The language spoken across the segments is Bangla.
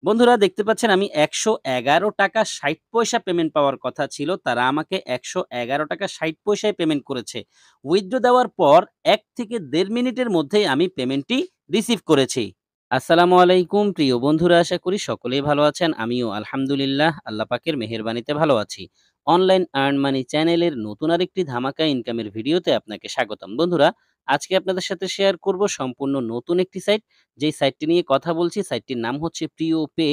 বন্ধুরা দেখতে পাচ্ছেন আমি ৳১১.৬০ পেমেন্ট পাওয়ার কথা ছিল। তারা আমাকে ৳১11.৬০ পেমেন্ট করেছে। উইথড্র দেওয়ার পর ১ থেকে ১.৫ মিনিটের মধ্যেই আমি পেমেন্টটি রিসিভ করেছি। আসসালামু আলাইকুম প্রিয় বন্ধুরা, আশা করি সকলেই ভালো আছেন। আমিও আলহামদুলিল্লাহ আল্লাহ পাকের মেহেরবানিতে ভালো আছি। অনলাইন আর্ন মানি চ্যানেলের নতুন আরেকটি ধামাকা ইনকামের ভিডিওতে আপনাকে স্বাগতম। বন্ধুরা, আজকে আপনাদের সাথে শেয়ার করব সম্পূর্ণ নতুন একটি সাইট। যেই সাইটটি নিয়ে কথা বলছি সাইটটির নাম হচ্ছে প্রিয় পে।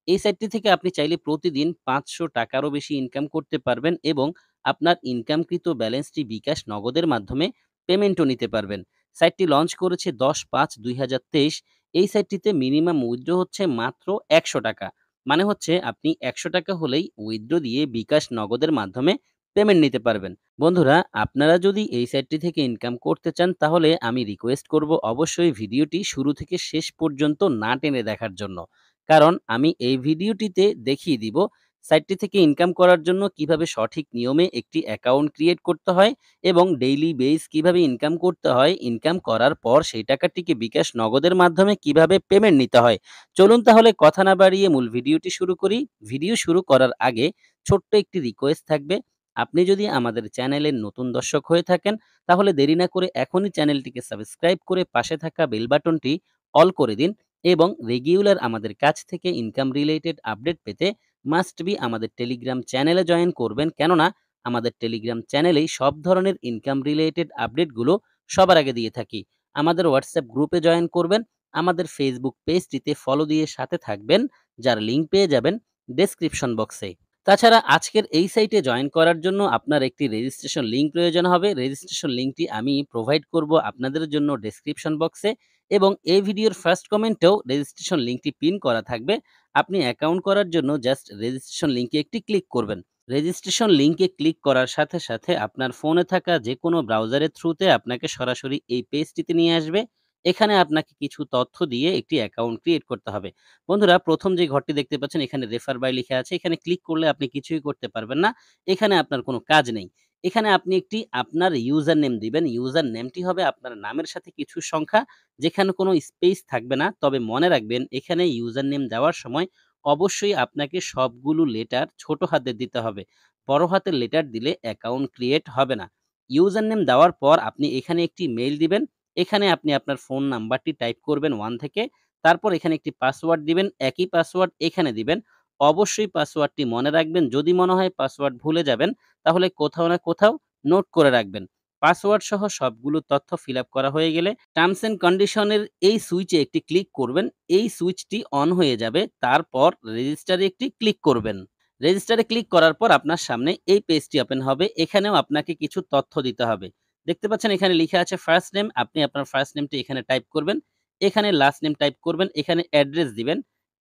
এই সাইটটি থেকে আপনি চাইলে প্রতিদিন ৳৫০০ বেশি ইনকাম করতে পারবেন এবং আপনার ইনকামকৃত ব্যালেন্সটি বিকাশ নগদের মাধ্যমে পেমেন্টও নিতে পারবেন। সাইটটি লঞ্চ করেছে ১০/৫/২০২৩। এই সাইটটিতে মিনিমাম উইথড্র হচ্ছে মাত্র ৳১০০। মানে হচ্ছে আপনি ৳১০০ হলেই উইথড্র দিয়ে বিকাশ নগদের মাধ্যমে পেমেন্ট নিতে পারবেন। বন্ধুরা, আপনারা যদি এই সাইটটি থেকে ইনকাম করতে চান তাহলে আমি রিকোয়েস্ট করব অবশ্যই ভিডিওটি শুরু থেকে শেষ পর্যন্ত না টেনে দেখার জন্য। কারণ আমি এই ভিডিওটিতে দেখিয়ে দিব সাইটটি থেকে ইনকাম করার জন্য কিভাবে সঠিক নিয়মে একটি অ্যাকাউন্ট ক্রিয়েট করতে হয় এবং ডেইলি বেস কিভাবে ইনকাম করতে হয়, ইনকাম করার পর সেই টাকাটিকে বিকাশ নগদের মাধ্যমে কিভাবে পেমেন্ট নিতে হয়। চলুন তাহলে কথা না বাড়িয়ে মূল ভিডিওটি শুরু করি। ভিডিও শুরু করার আগে ছোট্ট একটি রিকোয়েস্ট থাকবে। আপনি যদি আমাদের চ্যানেলের নতুন দর্শক হয়ে থাকেন তাহলে দেরি না করে এখনই চ্যানেলটিকে সাবস্ক্রাইব করে পাশে থাকা বেল বাটনটি অল করে দিন এবং রেগুলার আমাদের কাছ থেকে ইনকাম রিলেটেড আপডেট পেতে মাস্ট বি আমাদের টেলিগ্রাম চ্যানেলে জয়েন করবেন। কেননা আমাদের টেলিগ্রাম চ্যানেলেই সব ধরনের ইনকাম রিলেটেড আপডেটগুলো সবার আগে দিয়ে থাকি। আমাদের হোয়াটসঅ্যাপ গ্রুপে জয়েন করবেন। আমাদের ফেসবুক পেজটিতে ফলো দিয়ে সাথে থাকবেন, যার লিঙ্ক পেয়ে যাবেন ডেসক্রিপশন বক্সে। তাছাড়া আজকের এই সাইটে জয়েন করার জন্য আপনার একটি রেজিস্ট্রেশন লিঙ্ক প্রয়োজন হবে। রেজিস্ট্রেশন লিঙ্কটি আমি প্রোভাইড করব আপনাদের জন্য ডেসক্রিপশন বক্সে এবং এই ভিডিওর ফার্স্ট কমেন্টেও রেজিস্ট্রেশন লিঙ্কটি পিন করা থাকবে। আপনি অ্যাকাউন্ট করার জন্য জাস্ট রেজিস্ট্রেশন লিঙ্কে একটি ক্লিক করবেন। রেজিস্ট্রেশন লিঙ্কে ক্লিক করার সাথে সাথে আপনার ফোনে থাকা যেকোনো ব্রাউজারের থ্রুতে আপনাকে সরাসরি এই পেজটিতে নিয়ে আসবে। এখানে আপনাকে কিছু তথ্য দিয়ে একটি অ্যাকাউন্ট ক্রিয়েট করতে হবে। বন্ধুরা, ১ম যে ঘরটি দেখতে পাচ্ছেন এখানে রেফার বাই লিখা আছে। এখানে ক্লিক করলে আপনি কিছুই করতে পারবেন না। এখানে আপনার কোনো কাজ নেই। এখানে আপনি একটি আপনার ইউজার নেম দিবেন। ইউজার নেমটি হবে আপনার নামের সাথে কিছু সংখ্যা, যেখানে কোনো স্পেস থাকবে না। তবে মনে রাখবেন এখানে ইউজার নেম দেওয়ার সময় অবশ্যই আপনাকে সবগুলো লেটার ছোট হাতের দিতে হবে। বড় হাতের লেটার দিলে অ্যাকাউন্ট ক্রিয়েট হবে না। ইউজার নেম দেওয়ার পর আপনি এখানে একটি মেইল দিবেন। এখানে আপনি আপনার ফোন নাম্বারটি টাইপ করবেন 1 থেকে। তারপর এখানে একটি পাসওয়ার্ড দিবেন। একই পাসওয়ার্ড এখানে দিবেন। অবশ্যই পাসওয়ার্ডটি মনে রাখবেন। যদি মনে হয় পাসওয়ার্ড ভুলে যাবেন, তাহলে কোথাও না কোথাও নোট করে রাখবেন। পাসওয়ার্ড সহ সবগুলো তথ্য ফিল আপ করা হয়ে গেলে টার্মস অ্যান্ড কন্ডিশনের এই সুইচে একটি ক্লিক করবেন। এই সুইচটি অন হয়ে যাবে। তারপর রেজিস্টারে একটি ক্লিক করবেন। রেজিস্টারে ক্লিক করার পর আপনার সামনে এই পেজটি ওপেন হবে। এখানেও আপনাকে কিছু তথ্য দিতে হবে। দেখতে পাচ্ছেন এখানে লিখা আছে ফার্স্ট নেম। আপনি আপনার ফার্স্ট নেমটি এখানে টাইপ করবেন। এখানে লাস্ট নেম টাইপ করবেন। এখানে অ্যাড্রেস দিবেন।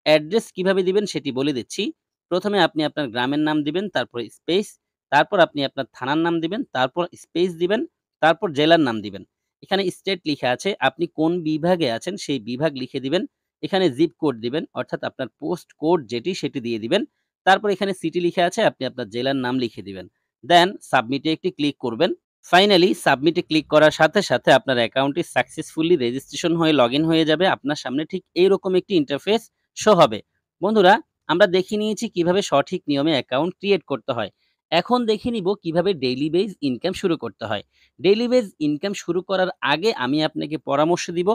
অ্যাড্রেস কিভাবে দিবেন সেটি বলে দিচ্ছি। প্রথমে আপনি আপনার গ্রামের নাম দিবেন, তারপর স্পেস, তারপর আপনি আপনার থানার নাম দিবেন, তারপর স্পেস দিবেন, তারপর জেলার নাম দিবেন। এখানে স্টেট লিখা আছে, আপনি কোন বিভাগে আছেন সেই বিভাগ লিখে দিবেন। এখানে জিপ কোড দিবেন, অর্থাৎ আপনার পোস্ট কোড যেটি সেটি দিয়ে দিবেন। তারপর এখানে সিটি লিখা আছে, আপনি আপনার জেলার নাম লিখে দিবেন। দেন সাবমিটে একটি ক্লিক করবেন। ফাইনালি সাবমিটে ক্লিক করার সাথে সাথে আপনার অ্যাকাউন্টটি সাকসেসফুলি রেজিস্ট্রেশন হয়ে লগইন হয়ে যাবে। আপনার সামনে ঠিক এইরকম একটি ইন্টারফেস শো হবে। বন্ধুরা, আমরা দেখে নিয়েছি কিভাবে সঠিক নিয়মে অ্যাকাউন্ট ক্রিয়েট করতে হয়। এখন দেখে নিব কিভাবে ডেইলি বেজ ইনকাম শুরু করতে হয়। ডেইলি বেজ ইনকাম শুরু করার আগে আমি আপনাকে পরামর্শ দিব,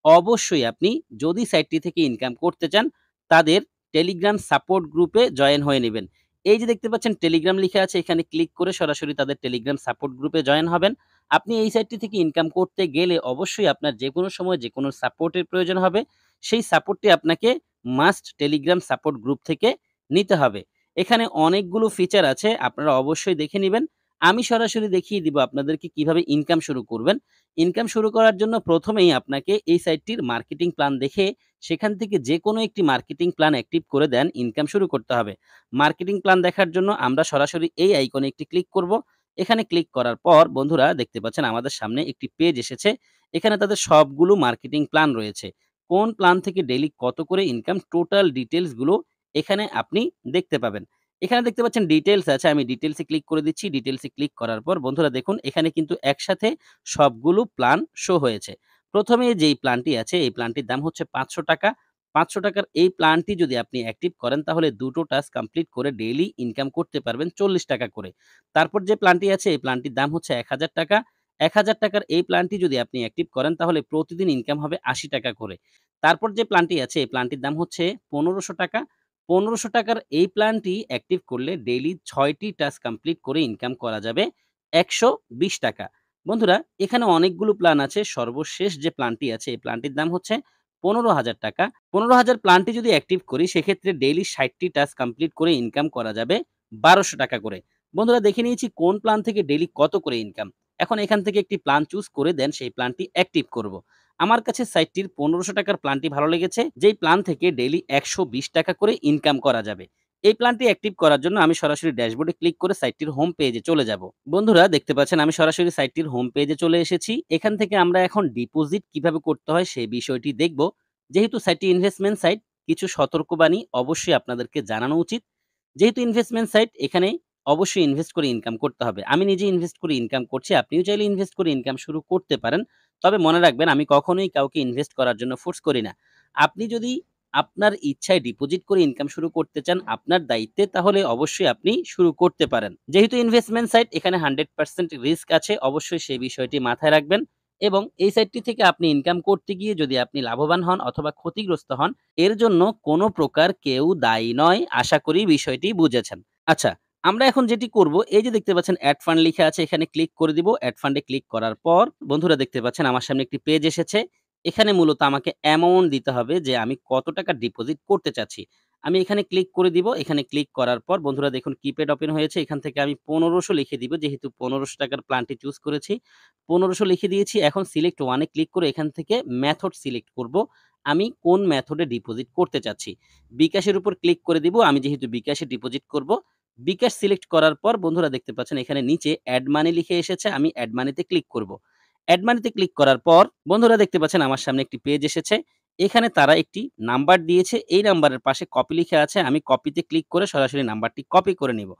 অবশ্যই আপনি যদি সাইটটি থেকে ইনকাম করতে চান তাদের টেলিগ্রাম সাপোর্ট গ্রুপে জয়েন হয়ে নিবেন। এই যে দেখতে পাচ্ছেন টেলিগ্রাম লিখা আছে, এখানে ক্লিক করে সরাসরি তাদের টেলিগ্রাম সাপোর্ট গ্রুপে জয়েন হবেন। আপনি এই সাইটটি থেকে ইনকাম করতে গেলে অবশ্যই আপনার যেকোনো সময় যেকোনো সাপোর্টের প্রয়োজন হবে। সেই সাপোর্টটি আপনাকে মাস্ট টেলিগ্রাম সাপোর্ট গ্রুপ থেকে নিতে হবে। এখানে অনেকগুলো ফিচার আছে, আপনারা অবশ্যই দেখে নিবেন। আমি সরাসরি দেখিয়ে দিব আপনাদেরকে কিভাবে ইনকাম শুরু করবেন। ইনকাম শুরু করার জন্য প্রথমেই আপনাকে এই সাইটটির মার্কেটিং প্ল্যান দেখে সেখান থেকে যেকোনো একটি মার্কেটিং প্ল্যান অ্যাক্টিভ করে দেন ইনকাম শুরু করতে হবে। মার্কেটিং প্ল্যান দেখার জন্য আমরা সরাসরি এই আইকনে একটি ক্লিক করব। এখানে ক্লিক করার পর বন্ধুরা দেখতে পাচ্ছেন আমাদের সামনে একটি পেজ এসেছে। এখানে তাদের সবগুলো মার্কেটিং প্ল্যান রয়েছে। কোন প্ল্যান থেকে ডেইলি কত করে ইনকাম, টোটাল ডিটেইলস গুলো এখানে আপনি দেখতে পাবেন। এখানে দেখতে পাচ্ছেন ডিটেইলস আছে। আমি ডিটেইলস এ ক্লিক করে দিচ্ছি। ডিটেইলস এ ক্লিক করার পর বন্ধুরা দেখুন এখানে কিন্তু একসাথে সবগুলো প্ল্যান শো হয়েছে। প্রথমে যেই প্ল্যানটি আছে এই প্ল্যানটির দাম হচ্ছে ৳৫০০। ৳500 র এই প্ল্যানটি যদি আপনি অ্যাক্টিভ করেন তাহলে ২ টো টাস্ক কমপ্লিট করে ডেইলি ইনকাম করতে পারবেন ৳৪০ করে। তারপর যে প্ল্যানটি আছে এই প্ল্যানটির দাম হচ্ছে ৳১,০০০। ৳১,০০০ র এই প্ল্যানটি যদি আপনি অ্যাক্টিভ করেন তাহলে প্রতিদিন ইনকাম হবে ৳৮০ করে। তারপর যে প্ল্যানটি আছে এই প্ল্যানটির দাম হচ্ছে ৳১৫০০। ৳১৫০০ র এই প্ল্যানটি অ্যাক্টিভ করলে ডেইলি ৬ টি টাস্ক কমপ্লিট করে ইনকাম করা যাবে ৳১২০। বন্ধুরা এখানে অনেকগুলো প্ল্যান আছে। সর্বশেষ যে প্ল্যানটি আছে এই প্ল্যানটির দাম হচ্ছে ৳১৫,০০০। ১৫,০০০ প্ল্যানটি যদি অ্যাক্টিভ করি সেক্ষেত্রে ডেইলি ৬০ টি টাস্ক কমপ্লিট করে ইনকাম করা যাবে ৳১,২০০ করে। বন্ধুরা দেখে নিয়েছি কোন প্ল্যান থেকে ডেইলি কত করে ইনকাম। এখন এখান থেকে একটি প্ল্যান চুজ করে দেন সেই প্ল্যানটি অ্যাক্টিভ করব। আমার কাছে সাইটটির ৳১৫০০ র প্ল্যানটি ভালো লেগেছে, যেই প্ল্যান থেকে ডেইলি ৳১২০ করে ইনকাম করা যাবে। এই প্ল্যানটি অ্যাক্টিভ করার জন্য আমি সরাসরি ড্যাশবোর্ডে ক্লিক করে সাইটটির হোম পেজে চলে যাব। বন্ধুরা দেখতে পাচ্ছেন আমি সরাসরি সাইটটির হোম পেজে চলে এসেছি। এখান থেকে আমরা এখন ডিপোজিট কিভাবে করতে হয় সেই বিষয়টি দেখব। যেহেতু সাইটটি ইনভেস্টমেন্ট সাইট, কিছু সতর্কবাণী অবশ্যই আপনাদেরকে জানানো উচিত। যেহেতু ইনভেস্টমেন্ট সাইট এখানে অবশ্যই ইনভেস্ট করে ইনকাম করতে হবে। আমি নিজে ইনভেস্ট করে ইনকাম করছি। আপনিও চাইলে ইনভেস্ট করে ইনকাম শুরু করতে পারেন। তবে মনে রাখবেন আমি কখনোই কাউকে ইনভেস্ট করার জন্য ফোর্স করি না। আপনি যদি আপনার ইচ্ছায় ডিপোজিট করে ইনকাম শুরু করতে চান আপনার দায়িত্বে, তাহলে অবশ্যই আপনি শুরু করতে পারেন। যেহেতু ইনভেস্টমেন্ট সাইট এখানে 100% রিস্ক আছে, অবশ্যই সেই বিষয়টি মাথায় রাখবেন এবং এই সাইটটি থেকে আপনি ইনকাম করতে গিয়ে যদি আপনি লাভবান হন অথবা ক্ষতিগ্রস্ত হন, এর জন্য কোনো প্রকার কেউ দায়ী নয়। আশা করি বিষয়টি বুঝেছেন। আচ্ছা, আমরা এখন যেটি করব, এই যে দেখতে পাচ্ছেন এড ফান্ড লিখা আছে এখানে ক্লিক করে দিব। এড ফান্ডে ক্লিক করার পর বন্ধুরা দেখতে পাচ্ছেন আমার সামনে একটি পেজ এসেছে। এখানে মূলত আমাকে অ্যামাউন্ট দিতে হবে যে আমি কত টাকা ডিপোজিট করতে চাচ্ছি। আমি এখানে ক্লিক করে দিব। এখানে ক্লিক করার পর বন্ধুরা দেখুন কিপ্যাড ওপেন হয়েছে। এখান থেকে আমি ১৫০০ লিখে দিব, যেহেতু ৳১৫০০ র প্ল্যানটি চুজ করেছি। ১৫০০ লিখে দিয়েছি। এখন সিলেক্ট ওয়ান এ ক্লিক করে এখান থেকে মেথড সিলেক্ট করব। আমি কোন মেথডে ডিপোজিট করতে চাচ্ছি। বিকাশের উপর ক্লিক করে দিব। আমি যেহেতু বিকাশে ডিপোজিট করব। বিকাশ সিলেক্ট করার পর বন্ধুরা দেখতে পাচ্ছেন এখানে নিচে এড মানি লিখে এসেছে। আমি এড মানিতে ক্লিক করব। এড মানিতে ক্লিক করার পর বন্ধুরা দেখতে পাচ্ছেন আমার সামনে একটি পেজ এসেছে। এখানে তারা একটি নাম্বার দিয়েছে। এই নাম্বারের পাশে কপি লিখা আছে। আমি কপিতে ক্লিক করে সরাসরি নাম্বারটি কপি করে নিব।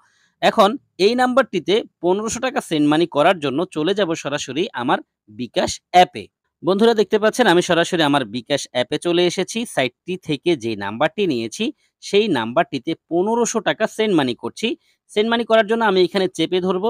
এখন এই নাম্বারটিতে ৳১৫০০ সেন্ড মানি করার জন্য চলে যাব সরাসরি আমার বিকাশ অ্যাপে। বন্ধুরা দেখতে পাচ্ছেন আমি সরাসরি আমার বিকাশ অ্যাপে চলে এসেছি। সাইটটি থেকে যে নাম্বারটি নিয়েছি সেই নাম্বারটিতে ৳১৫০০ সেন্ড মানি করছি। সেন্ড মানি করার জন্য আমি এখানে চেপে ধরব।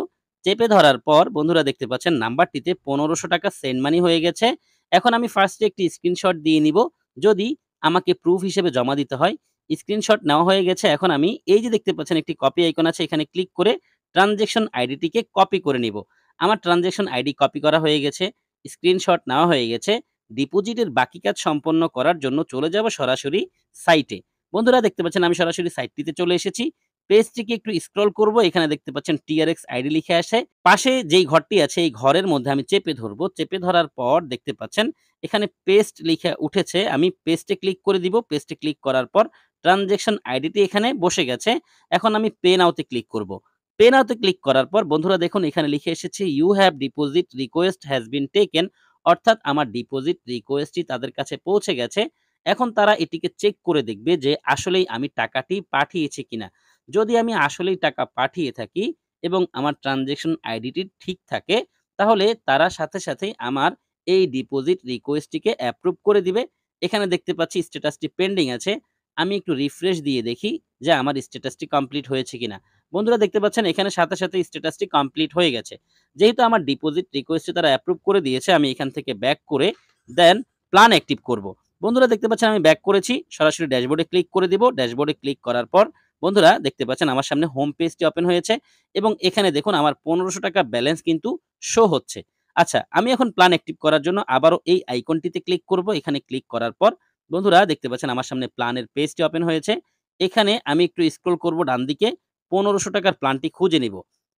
চেপে ধরার পর বন্ধুরা দেখতে পাচ্ছেন নাম্বারটিতে ৳১৫০০ সেন্ড মানি হয়ে গেছে। এখন আমি ফার্স্টে একটি স্ক্রিনশট দিয়ে নিব, যদি আমাকে প্রুফ হিসেবে জমা দিতে হয়। স্ক্রিনশট নেওয়া হয়ে গেছে। এখন আমি এই যে দেখতে পাচ্ছেন একটি কপি আইকন আছে, এখানে ক্লিক করে ট্রান্সেকশন আইডিটিকে কপি করে নিব। আমার ট্রান্সেকশন আইডি কপি করা হয়ে গেছে। স্ক্রিনশট নেওয়া হয়ে গেছে। ডিপোজিটের বাকি কাজ সম্পন্ন করার জন্য চলে যাব সরাসরি সাইটে। বন্ধুরা দেখতে পাচ্ছেন আমি সরাসরি সাইটটিতে চলে এসেছি। পেজটিকে একটু স্ক্রল করব। এখানে দেখতে পাচ্ছেন TRX আইডি লিখে আসে। পাশে যেই ঘরটি আছে এই ঘরের মধ্যে আমি চেপে ধরব। চেপে ধরার পর দেখতে পাচ্ছেন এখানে পেস্ট লিখা উঠেছে। আমি পেস্টে ক্লিক করে দিব। পেস্টে ক্লিক করার পর ট্রান্সেকশন আইডিটি এখানে বসে গেছে। এখন আমি পে নাও তে ক্লিক করব। পে নাও তে ক্লিক করার পর বন্ধুরা দেখুন এখানে লিখে এসেছে you have deposit request has been taken, অর্থাৎ আমার ডিপোজিট রিকোয়েস্টটি তাদের কাছে পৌঁছে গেছে। এখন তারা এটিকে চেক করে দেখবে যে আসলেই আমি টাকাটি পাঠিয়েছি কিনা। যদি আমি আসলেই টাকা পাঠিয়ে থাকি এবং আমার ট্রান্সেকশন আইডিটি ঠিক থাকে, তাহলে তারা সাথে সাথেই আমার এই ডিপোজিট রিকোয়েস্টটিকে অ্যাপ্রুভ করে দিবে। এখানে দেখতে পাচ্ছি স্ট্যাটাসটি পেন্ডিং আছে। আমি একটু রিফ্রেশ দিয়ে দেখি যে আমার স্ট্যাটাসটি কমপ্লিট হয়েছে কিনা। বন্ধুরা দেখতে পাচ্ছেন এখানে সাথে সাথে স্ট্যাটাসটি কমপ্লিট হয়ে গেছে। যেহেতু আমার ডিপোজিট রিকোয়েস্টটি তারা অ্যাপ্রুভ করে দিয়েছে, আমি এখান থেকে ব্যাক করে দেন প্ল্যান অ্যাক্টিভ করব। বন্ধুরা দেখতে পাচ্ছেন আমি ব্যাক করেছি। সরাসরি ড্যাশবোর্ডে ক্লিক করে দিব। ড্যাশবোর্ডে ক্লিক করার পর বন্ধুরা দেখতে পাচ্ছেন আমার সামনে হোম পেজটি ওপেন হয়েছে এবং এখানে দেখুন আমার ৳১৫০০ ব্যালেন্স কিন্তু শো হচ্ছে। আচ্ছা, আমি এখন প্ল্যান অ্যাক্টিভ করার জন্য আবারও এই আইকনটিতে ক্লিক করব। এখানে ক্লিক করার পর বন্ধুরা দেখতে পাচ্ছেন আমার সামনে প্ল্যানের পেজটি ওপেন হয়েছে। এখানে আমি একটু স্ক্রল করব ডানদিকে, ৳১৫০০ র প্ল্যানটি খুঁজে নিব।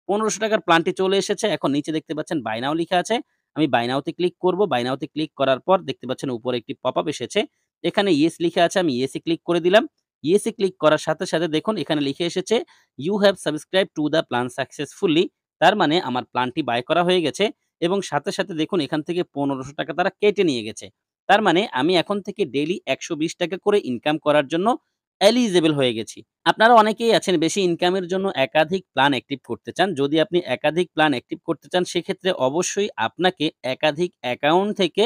৳১৫০০ র প্ল্যানটি চলে এসেছে। এখন নিচে দেখতে পাচ্ছেন বাই নাও লিখা আছে। আমি বাই নাও তে ক্লিক করব। বাই নাও তে ক্লিক করার পর দেখতে পাচ্ছেন উপরে একটি পপআপ এসেছে। এখানে ইয়েস লিখা আছে। আমি ইয়েস এ ক্লিক করে দিলাম। ইয়েস এ ক্লিক করার সাথে সাথে দেখুন এখানে লিখে এসেছে you have subscribed to the plan successfully. তার মানে আমার প্ল্যানটি বাই করা হয়ে গেছে এবং সাথে সাথে দেখুন এখান থেকে ৳১৫০০ তারা কেটে নিয়ে গেছে। তার মানে আমি এখন থেকে ডেইলি ৳১২০ করে ইনকাম করার জন্য এলিজিবল হয়ে গেছি। আপনারা অনেকেই আছেন বেশি ইনকামের জন্য একাধিক প্ল্যান অ্যাক্টিভ করতে চান। যদি আপনি একাধিক প্ল্যান অ্যাক্টিভ করতে চান সেক্ষেত্রে অবশ্যই আপনাকে একাধিক অ্যাকাউন্ট থেকে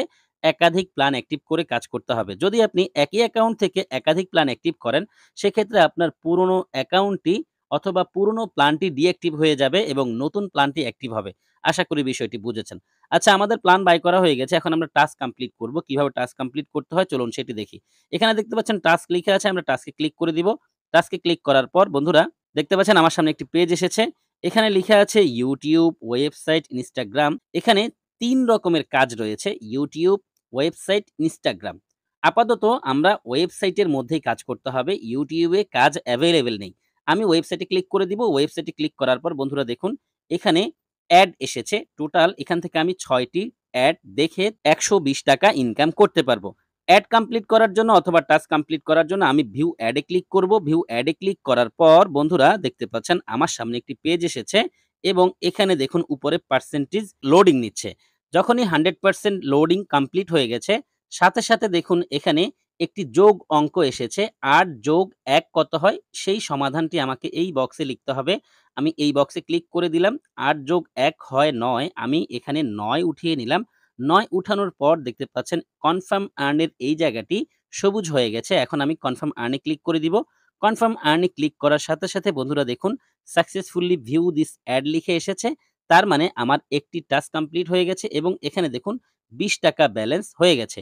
একাধিক প্ল্যান অ্যাক্টিভ করে কাজ করতে হবে। যদি আপনি একই অ্যাকাউন্ট থেকে একাধিক প্ল্যান অ্যাক্টিভ করেন, সেক্ষেত্রে আপনার পুরনো অ্যাকাউন্টটি অথবা পুরনো প্ল্যানটি ডিঅ্যাক্টিভ হয়ে যাবে এবং নতুন প্ল্যানটি অ্যাক্টিভ হবে। আশা করি বিষয়টি বুঝেছেন। আচ্ছা, আমাদের প্ল্যান বাই করা হয়ে গেছে। এখন আমরা টাস্ক কমপ্লিট করব। কিভাবে টাস্ক কমপ্লিট করতে হয় চলুন সেটি দেখি। এখানে দেখতে পাচ্ছেন টাস্ক লিখা আছে, আমরা টাস্কে ক্লিক করে দিব। টাস্কে ক্লিক করার পর বন্ধুরা দেখতে পাচ্ছেন আমার সামনে একটি পেজ এসেছে। এখানে লিখা আছে YouTube, ওয়েবসাইট, Instagram। এখানে ৩ রকমের কাজ রয়েছে YouTube, ওয়েবসাইট, Instagram। আপাতত আমরা ওয়েবসাইটের মধ্যেই কাজ করতে হবে। YouTube এ কাজ এভেইলেবল নেই। আমি ওয়েবসাইটে ক্লিক করে দিব। ওয়েবসাইটে ক্লিক করার পর বন্ধুরা দেখুন এখানে অ্যাড এসেছে। টোটাল এখান থেকে আমি ৬ টি অ্যাড দেখে ৳১২০ ইনকাম করতে পারবো। অ্যাড কমপ্লিট করার জন্য অথবা টাস্ক কমপ্লিট করার জন্য আমি ভিউ অ্যাড এ ক্লিক করব। ভিউ অ্যাড এ ক্লিক করার পর বন্ধুরা দেখতে পাচ্ছেন আমার সামনে একটি পেজ এসেছে এবং এখানে দেখুন উপরে পার্সেন্টেজ লোডিং নিচ্ছে। যখনই 100% লোডিং কমপ্লিট হয়ে গেছে, সাথে, সাথে দেখুন এখানে একটি যোগ অঙ্ক এসেছে। ৮ যোগ ১ কত হয়? সেই সমাধানটি আমাকে এই বক্সে লিখতে হবে। আমি এই বক্সে ক্লিক করে দিলাম। ৮ যোগ ১ হয় ৯। আমি এখানে ৯ উঠিয়ে নিলাম। ৯ উঠানোর পর দেখতে পাচ্ছেন কনফার্ম আর্ন এর এই জায়গাটি সবুজ হয়ে গেছে। এখন আমি কনফার্ম আর্ন এ ক্লিক করে দিব। কনফার্ম আর্ন এ ক্লিক করার সাথে, সাথে বন্ধুরা দেখুন সাকসেসফুলি ভিউ দিস অ্যাড লিখে এসেছে। তার মানে আমার একটি টাস্ক কমপ্লিট হয়ে গেছে এবং এখানে দেখুন ৳২০ ব্যালেন্স হয়ে গেছে।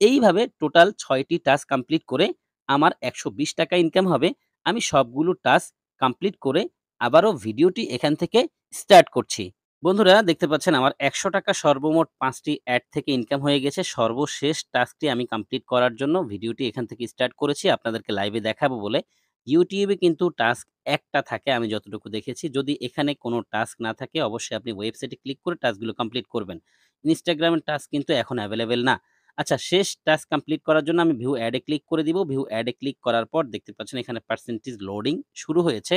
এইভাবে টোটাল ৬ টি টাস্ক কমপ্লিট করে আমার ৳১২০ ইনকাম হবে। আমি সবগুলো টাস্ক কমপ্লিট করে আবারও ভিডিওটি এখান থেকে স্টার্ট করছি। বন্ধুরা দেখতে পাচ্ছেন আমার ৳১০০ সর্বমোট ৫ টি অ্যাড থেকে ইনকাম হয়ে গেছে। সর্বশেষ টাস্কটি আমি কমপ্লিট করার জন্য ভিডিওটি এখান থেকে স্টার্ট করেছি আপনাদেরকে লাইভে দেখাবো বলে। YouTube এ কিন্তু টাস্ক একটা থাকে আমি যতটুকু দেখেছি। যদি এখানে কোনো টাস্ক না থাকে অবশ্যই আপনি ওয়েবসাইটে ক্লিক করে টাস্কগুলো কমপ্লিট করবেন। Instagram এর টাস্ক কিন্তু এখন এভেইলেবল না। আচ্ছা, শেষ টাস্ক কমপ্লিট করার জন্য আমি ভিউ অ্যাড এ ক্লিক করে দিব। ভিউ অ্যাড এ ক্লিক করার পর দেখতে পাচ্ছেন এখানে পার্সেন্টেজ লোডিং শুরু হয়েছে।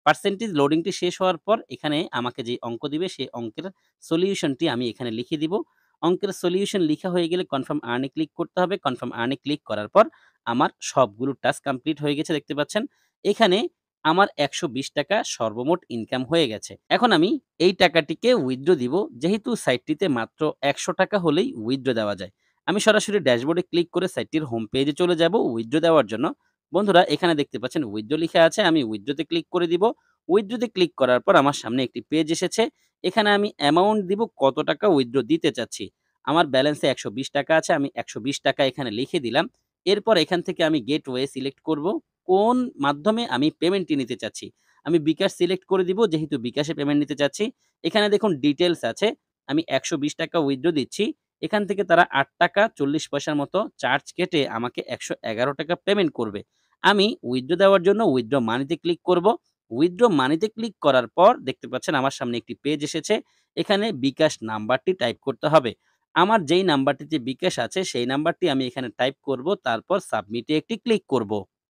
পার্সেন্টেজ লোডিংটি শেষ হওয়ার পর এখানে আমাকে যে অঙ্ক দিবে সেই অঙ্কের সলিউশনটি আমি এখানে লিখে দিব। অঙ্কের সলিউশন লিখা হয়ে গেলে কনফার্ম আর্ন এ ক্লিক করতে হবে। কনফার্ম আর্ন এ ক্লিক করার পর আমার সবগুলো টাস্ক কমপ্লিট হয়ে গেছে দেখতে পাচ্ছেন। এখানে আমার ৳১২০ সর্বমোট ইনকাম হয়ে গেছে। এখন আমি এই টাকাটিকে উইথড্র দিব। যেহেতু সাইটটিতে মাত্র ৳১০০ হলেই উইথড্র দেওয়া যায়। আমি সরাসরি ড্যাশবোর্ডে ক্লিক করে সাইটটির হোম পেজে চলে যাব উইথড্র দেওয়ার জন্য। বন্ধুরা এখানে দেখতে পাচ্ছেন উইথড্র লিখা আছে। আমি উইথড্রতে ক্লিক করে দিব। উইথড্রতে ক্লিক করার পর আমার সামনে একটি পেজ এসেছে। এখানে আমি অ্যামাউন্ট দিব কত টাকা উইথড্র দিতে চাচ্ছি। আমার ব্যালেন্সে ৳১২০ আছে। আমি ৳১২০ এখানে লিখে দিলাম। এরপর এখান থেকে আমি গেটওয়ে সিলেক্ট করব। কোন মাধ্যমে আমি পেমেন্টটি নিতে চাচ্ছি। আমি বিকাশ সিলেক্ট করে দিব যেহেতু বিকাশে পেমেন্ট নিতে চাচ্ছি। এখানে দেখুন ডিটেইলস আছে। আমি ৳১২০ উইথড্র দিচ্ছি। এখান থেকে তারা ৳৮.৪০ মতো চার্জ কেটে আমাকে ৳১১১ পেমেন্ট করবে। আমি উইথড্র দেওয়ার জন্য উইথড্র মানিতে ক্লিক করব। উইথড্র মানিতে ক্লিক করার পর দেখতে পাচ্ছেন আমার সামনে একটি পেজ এসেছে। এখানে বিকাশ নাম্বারটি টাইপ করতে হবে। আমার যেই নাম্বারটিতে বিকাশ আছে সেই নাম্বারটি আমি এখানে টাইপ করব। তারপর সাবমিটে একটি ক্লিক করব।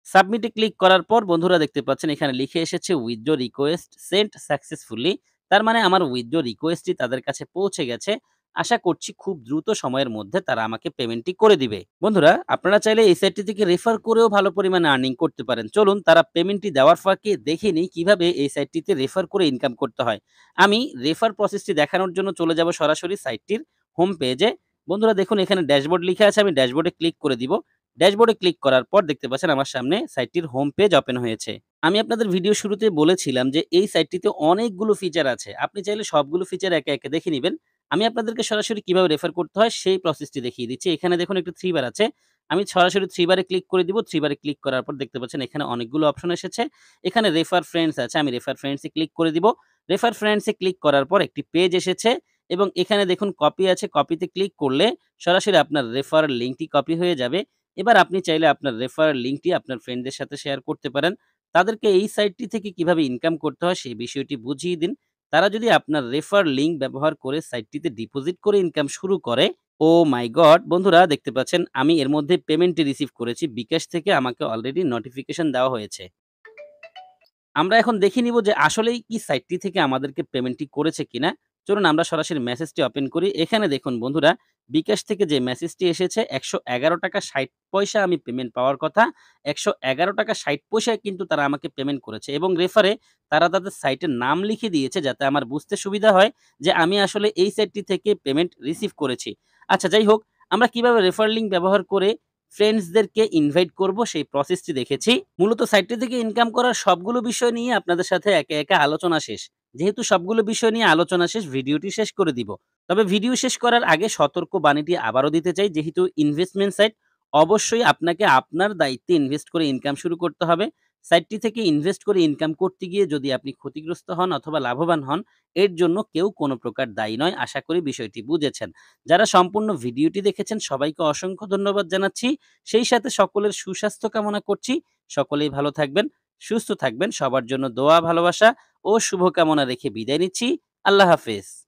সাবমিটে ক্লিক করার পর বন্ধুরা দেখতে পাচ্ছেন এখানে লিখে এসেছে উইথড্র রিকোয়েস্ট সেন্ট সাকসেসফুলি। তার মানে আমার উইথড্র রিকোয়েস্টটি তাদের কাছে পৌঁছে গেছে। আশা করছি খুব দ্রুত সময়ের মধ্যে তারা আমাকে পেমেন্টটি করে দিবে। বন্ধুরা আপনারা চাইলে এই সাইটটি থেকে রেফার করেও ভালো পরিমাণে আর্নিং করতে পারেন। চলুন তারা পেমেন্টটি দেওয়ার ফাঁকে দেখে নিই কিভাবে এই সাইটটিতে রেফার করে ইনকাম করতে হয়। আমি রেফার প্রসেসটি দেখানোর জন্য চলে যাব সরাসরি সাইটটির হোম পেজে। বন্ধুরা দেখুন এখানে ড্যাশবোর্ড লিখা আছে, আমি ড্যাশবোর্ডে ক্লিক করে দিব। ড্যাশবোর্ডে ক্লিক করার পর দেখতে পাচ্ছেন আমার সামনে সাইটটির হোম পেজ ওপেন হয়েছে। আমি আপনাদের ভিডিও শুরুতে বলেছিলাম যে এই সাইটটিতে অনেকগুলো ফিচার আছে। আপনি চাইলে সবগুলো ফিচার একে, একে দেখে নিবেন। আমি আপনাদেরকে সরাসরি কিভাবে রেফার করতে হয় সেই প্রসেসটি দেখিয়ে দিচ্ছি। এখানে দেখুন একটি 3 বার আছে। আমি সরাসরি 3 বারে ক্লিক করে দিব। 3 বারে ক্লিক করার পর দেখতে পাচ্ছেন এখানে অনেকগুলো অপশন এসেছে। এখানে রেফার ফ্রেন্ডস আছে। আমি রেফার ফ্রেন্ডস এ ক্লিক করে দিব। রেফার ফ্রেন্ডস এ ক্লিক করার পর একটি পেজ এসেছে এবং এখানে দেখুন কপি আছে। কপিতে ক্লিক করলে সরাসরি আপনার রেফার লিঙ্কটি কপি হয়ে যাবে। এবার আপনি চাইলে আপনার রেফার লিঙ্কটি আপনার ফ্রেন্ডদের সাথে শেয়ার করতে পারেন। তাদেরকে এই সাইটটি থেকে কিভাবে ইনকাম করতে হয় সেই বিষয়টি বুঝিয়ে দিন। তারা যদি আপনার রেফার লিঙ্ক ব্যবহার করে সাইটটিতে ডিপোজিট করে ইনকাম শুরু করে, ওহ মাই গড! বন্ধুরা দেখতে পাচ্ছেন আমি এর মধ্যে পেমেন্টটি রিসিভ করেছি। বিকাশ থেকে আমাকে অলরেডি নোটিফিকেশন দেওয়া হয়েছে। আমরা এখন দেখে নিব যে আসলেই কি সাইটটি থেকে আমাদেরকে পেমেন্টটি করেছে কিনা। চলুন আমরা সরাসরি মেসেজটি ওপেন করি। এখানে দেখুন বন্ধুরা বিকাশ থেকে যে মেসেজটি এসেছে ৳১11.৬০ আমি পেমেন্ট পাওয়ার কথা। ৳১11.৬০ কিন্তু তারা আমাকে পেমেন্ট করেছে এবং রেফারে তারা তাদের সাইটের নাম লিখে দিয়েছে যাতে আমার বুঝতে সুবিধা হয় যে আমি আসলে এই সাইটটি থেকে পেমেন্ট রিসিভ করেছি। আচ্ছা যাই হোক, আমরা কিভাবে রেফার লিঙ্ক ব্যবহার করে ফ্রেন্ডসদেরকে ইনভাইট করব সেই প্রসেসটি দেখেছি। মূলত সাইটটি থেকে ইনকাম করার সবগুলো বিষয় নিয়ে আপনাদের সাথে একে, একে আলোচনা শেষ। যেহেতু সবগুলো বিষয় নিয়ে আলোচনা শেষ, ভিডিওটি শেষ করে দিব। তবে ভিডিও শেষ করার আগে সতর্ক বাণীটি আবারও দিতে চাই, যেহেতু ইনভেস্টমেন্ট সাইট অবশ্যই আপনাকে আপনার দায়িত্বে ইনভেস্ট করে ইনকাম শুরু করতে হবে। সাইটটি থেকে ইনভেস্ট করে ইনকাম করতে গিয়ে যদি আপনি ক্ষতিগ্রস্ত হন অথবা লাভবান হন, এর জন্য কেউ কোনো প্রকার দায়ী নয়। আশা করি বিষয়টি বুঝেছেন। যারা সম্পূর্ণ ভিডিওটি দেখেছেন সবাইকে অসংখ্য ধন্যবাদ জানাচ্ছি। সেই সাথে সকলের সুস্বাস্থ্য কামনা করছি। সকলেই ভালো থাকবেন, সুস্থ থাকবেন। সবার জন্য দোয়া, ভালোবাসা ও শুভকামনা রেখে বিদায় নিচ্ছি। আল্লাহ হাফেজ।